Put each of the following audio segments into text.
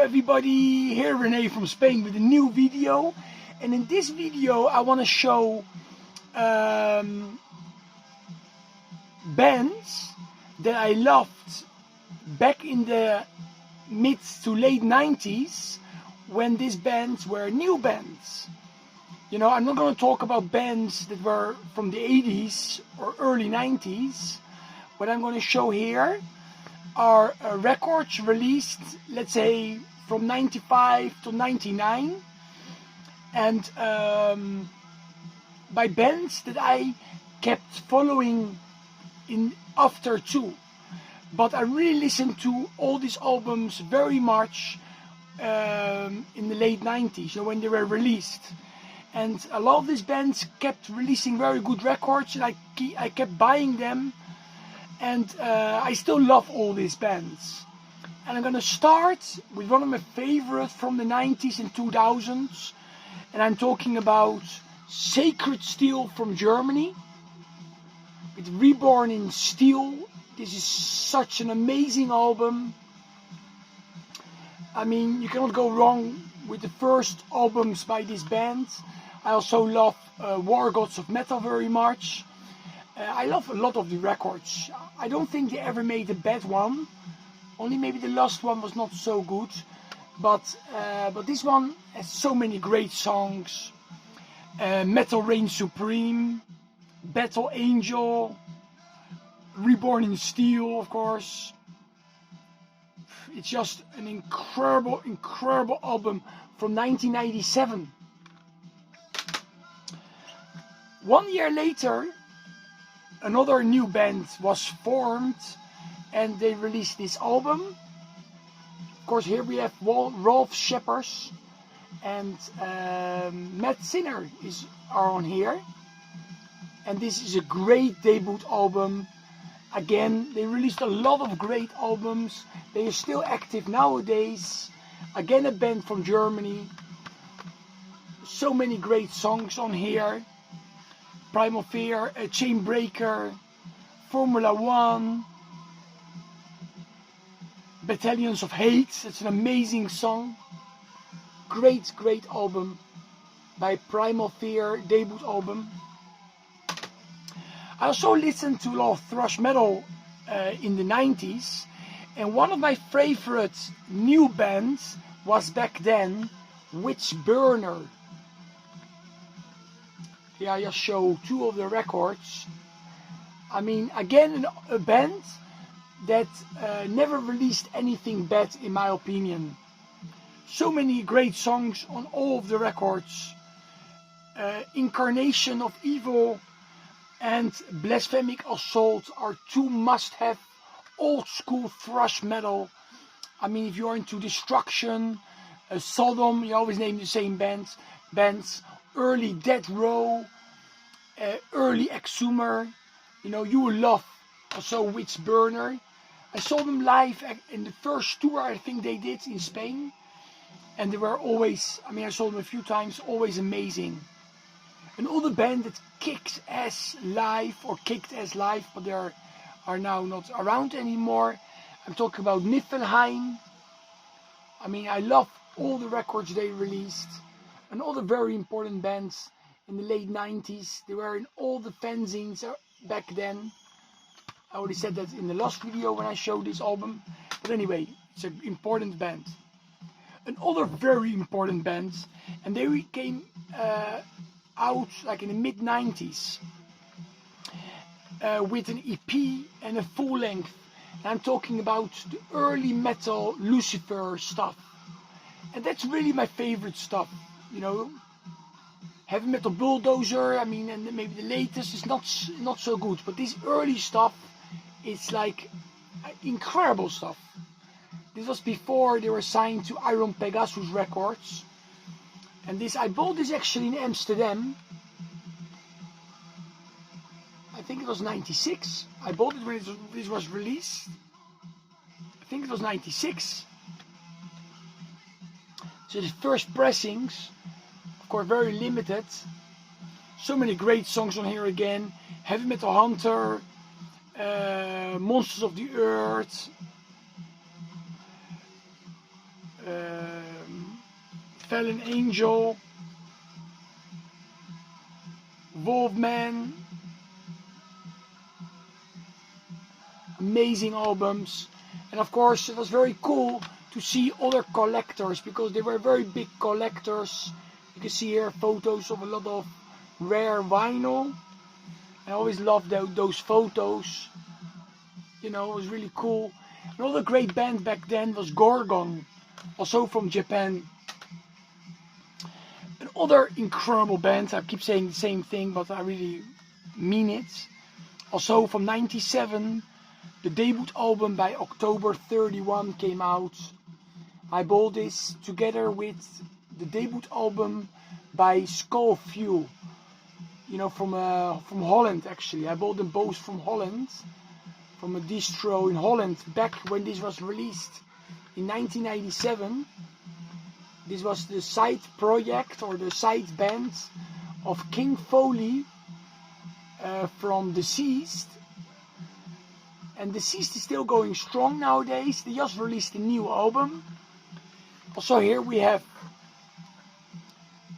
everybody, here Rene from Spain with a new video, and in this video I want to show bands that I loved back in the mid to late 90s when these bands were new bands. You know, I'm not going to talk about bands that were from the 80s or early 90s. What I'm going to show here are records released, let's say, from 95 to 99, and by bands that I kept following in after too. But I really listened to all these albums very much in the late 90s, you know, when they were released. And a lot of these bands kept releasing very good records, and I kept buying them. And I still love all these bands. And I'm gonna start with one of my favorites from the 90s and 2000s. And I'm talking about Sacred Steel from Germany. With Reborn in Steel. This is such an amazing album. I mean, you cannot go wrong with the first albums by this band. I also love War Gods of Metal very much. I love a lot of the records. I don't think they ever made a bad one. Only maybe the last one was not so good. But this one has so many great songs. Metal Reign Supreme, Battle Angel, Reborn in Steel, of course. It's just an incredible, incredible album from 1997. 1 year later, another new band was formed and they released this album. Of course, here we have Rolf Scheppers and Matt Sinner are on here. And this is a great debut album. Again, they released a lot of great albums. They are still active nowadays. Again, a band from Germany. So many great songs on here. Primal Fear, Chainbreaker, Formula One, Battalions of Hate. It's an amazing song. Great, great album by Primal Fear, debut album. I also listened to a lot of thrash metal in the 90s, and one of my favorite new bands was back then WITCHBURNER. Here I just show two of the records. I mean, again, a band that never released anything bad in my opinion. So many great songs on all of the records. Incarnation of Evil and Blasphemic Assault are two must-have old school thrash metal. I mean, if you're into Destruction, Sodom, you always name the same bands. Early Death Row, early Exhumer, you know, you will love also WITCHBURNER. I saw them live in the first tour I think they did in Spain, and they were always, I mean, I saw them a few times, always amazing. An older band that kicked ass live, but they are now not around anymore. I'm talking about NIFELHEIM. I mean, I love all the records they released. And all the very important bands in the late 90s. They were in all the fanzines back then. I already said that in the last video when I showed this album. But anyway, it's an important band. Another very important band. And they came out like in the mid 90s. With an EP and a full length. And I'm talking about the early Metalucifer stuff. And that's really my favorite stuff. You know, Heavy Metal Bulldozer, I mean, and maybe the latest is not so good, but this early stuff, it's like incredible stuff. This was before they were signed to Iron Pegasus Records, and I bought this actually in Amsterdam. I think it was 96. I bought it when this was released. I think it was 96. So the first pressings, of course, very limited. So many great songs on here again. Heavy Metal Hunter, Monsters of the Earth, Fallen Angel, Wolfman. Amazing albums. And of course it was very cool to see other collectors, because they were very big collectors. You can see here photos of a lot of rare vinyl. I always loved those photos. You know, it was really cool. Another great band back then was Gorgon, also from Japan. Another incredible band, I keep saying the same thing, but I really mean it. Also from 97, the debut album by October 31 came out. I bought this together with the debut album by Skull Fuel. You know, from Holland actually. I bought them both from Holland, from a distro in Holland, back when this was released in 1997. This was the side project or the side band of King Foley from Deceased. And Deceased is still going strong nowadays. They just released a new album. Also here we have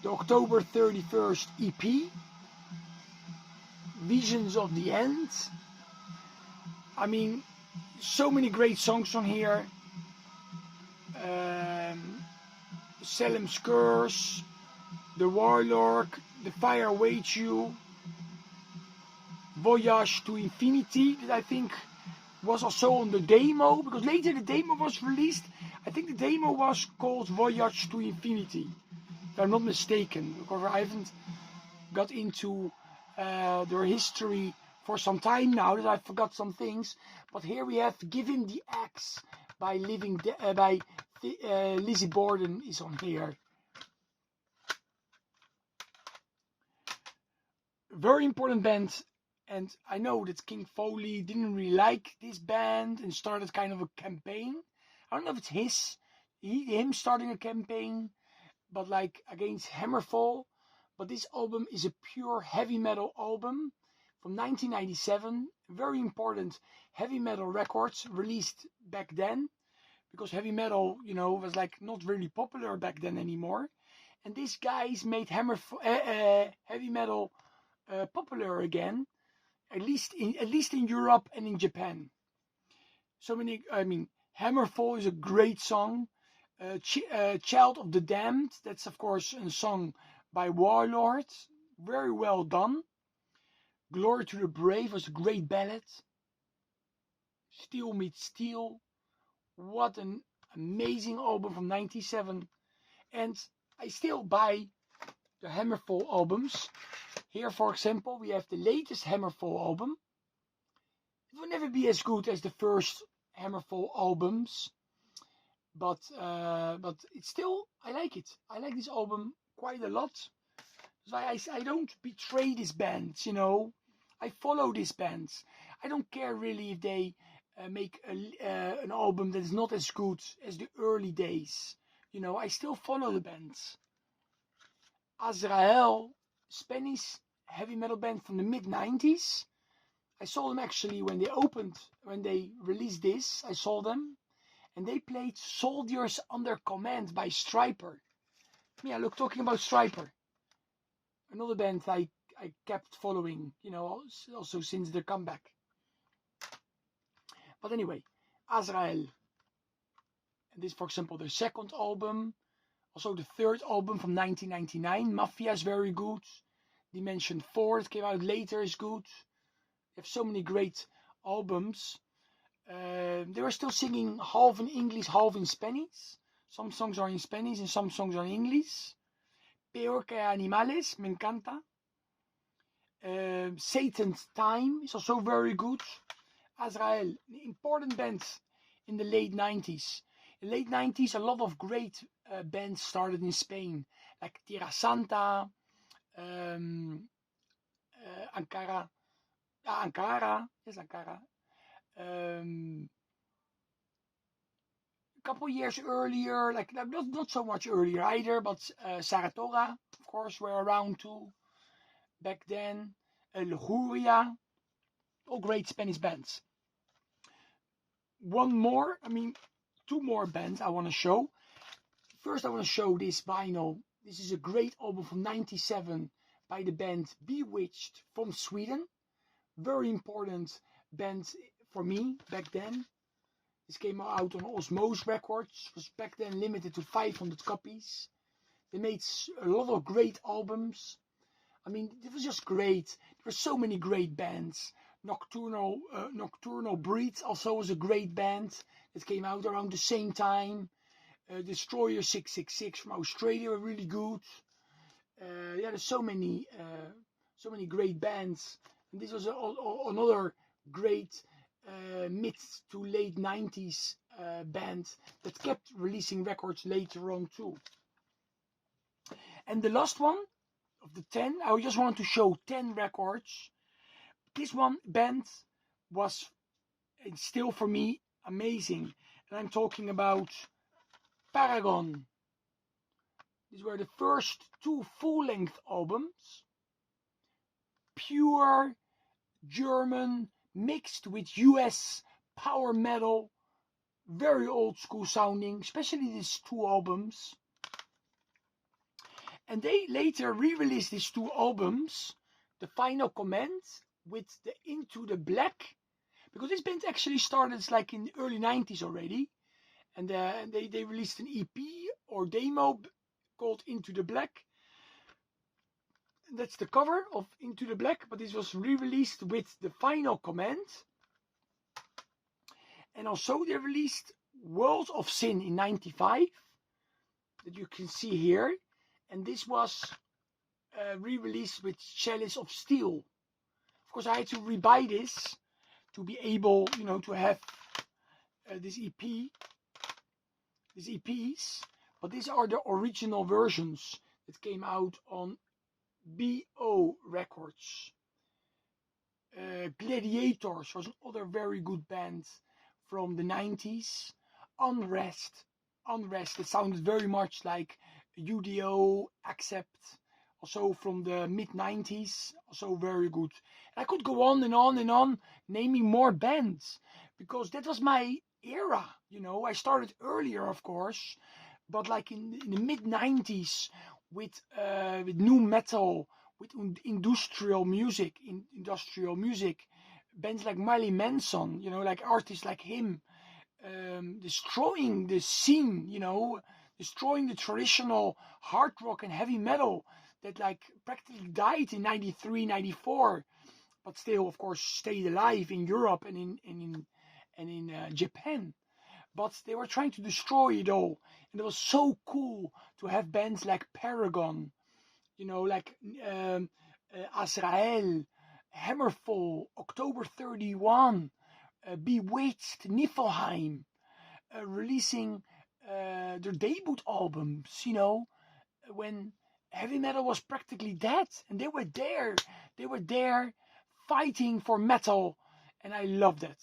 the October 31st EP, Visions of the End. I mean, so many great songs on here. Salem's Curse, The Warlord, The Fire Awaits You, Voyage to Infinity, that I think was also on the demo, because later the demo was released. I think the demo was called Voyage to Infinity, if I'm not mistaken, because I haven't got into their history for some time now, that I forgot some things. But here we have Give Him the Axe by Lizzie Borden is on here. Very important band, and I know that King Foley didn't really like this band and started kind of a campaign. I don't know if it's him starting a campaign, but like against Hammerfall. But this album is a pure heavy metal album from 1997. Very important heavy metal records released back then, because heavy metal, you know, was like not really popular back then anymore. And these guys made heavy metal popular again, at least in Europe and in Japan. So many, I mean, Hammerfall is a great song. Child of the Damned, that's of course a song by Warlord, very well done. Glory to the Brave was a great ballad. Steel Meets Steel, what an amazing album from 97. And I still buy the Hammerfall albums. Here, for example, we have the latest Hammerfall album. It will never be as good as the first Hammerfall albums, but it's still, I like it. I like this album quite a lot. So I don't betray these bands, you know. I follow these bands. I don't care really if they make an album that is not as good as the early days. You know, I still follow the bands. AZRAEL, Spanish heavy metal band from the mid-90s. I saw them actually when they released this. I saw them, and they played Soldiers Under Command by Striper. Yeah, look, talking about Striper. Another band I kept following, you know, also since their comeback. But anyway, AZRAEL. And this, for example, their second album. Also the third album from 1999. Mafia is very good. Dimension 4, that came out later, is good. They have so many great albums. They were still singing half in English, half in Spanish. Some songs are in Spanish and some songs are in English. Peor que Animales, me encanta. Satan's Time is also very good. AZRAEL, an important band in the late 90s. In the late 90s, a lot of great bands started in Spain, like Tierra Santa, Ankara. Yes, Ankara. A couple years earlier, like not so much earlier either, but Saratoga, of course, were around too back then. Lujuria, all great Spanish bands. Two more bands I want to show. first I want to show this vinyl. This is a great album from '97 by the band Bewitched from Sweden. Very important band for me back then. This came out on Osmose Records. Was back then limited to 500 copies. They made a lot of great albums. I mean, it was just great. There were so many great bands. Nocturnal Breed also was a great band that came out around the same time. Destroyer 666 from Australia were really good. Yeah, there's so many great bands. And this was another great mid to late 90s band that kept releasing records later on too. And the last one of the 10, I just wanted to show 10 records. This one band was still for me amazing. And I'm talking about Paragon. These were the first 2 full-length albums. Pure German mixed with US power metal. Very old school sounding, especially these 2 albums. And they later re-released these 2 albums, The Final Comment with the Into the Black, because this band actually started like in the early 90s already, and they released an EP or demo called Into the Black. And that's the cover of Into the Black, but this was re-released with The Final Comment. And also they released World of Sin in '95, that you can see here. And this was re-released with Chalice of Steel. Of course, I had to rebuy this to be able, to have this EP, these EPs. But these are the original versions that came out on BO Records. Gladiators was another very good band from the 90s. Unrest. It sounded very much like UDO, Accept, also from the mid-90s, also very good. And I could go on and on and on naming more bands, because that was my era, I started earlier, of course, but like in the mid-90s with new metal, with industrial music, bands like Marilyn Manson, like artists like him, destroying the scene, destroying the traditional hard rock and heavy metal that like practically died in '93, '94, but still, of course, stayed alive in Europe and in Japan. But they were trying to destroy it all, and it was so cool to have bands like Paragon, like AZRAEL, Hammerfall, October 31. Bewitched, NIFELHEIM, releasing their debut albums, when heavy metal was practically dead, and they were there fighting for metal, and I loved it,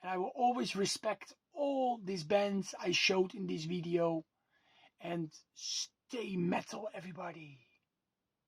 and I will always respect all these bands I showed in this video, and stay metal, everybody.